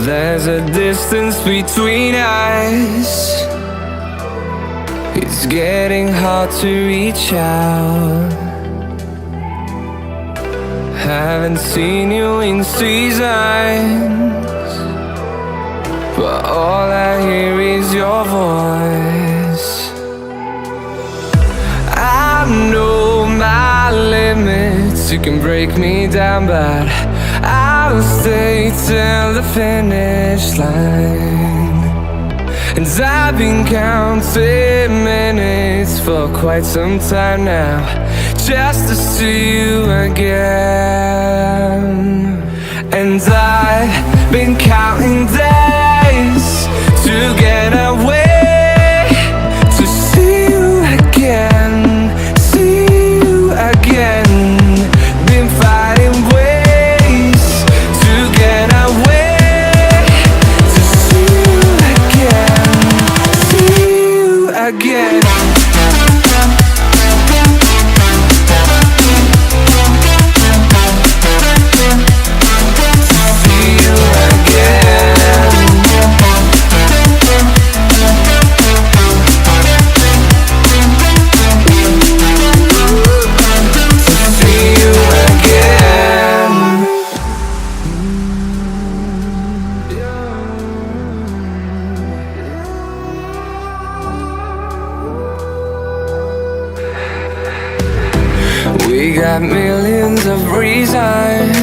There's a distance between us. It's getting hard to reach out. Haven't seen you in seasons, but all I hear is your voice. I know my limits, you can break me down, but I'll stay till the finish line. And I've been counting minutes for quite some time now, just to see you again. And I've been counting days to get away, to see you again, see you again. Been fighting ways to get away, to see you again, see you again. We got millions of reasons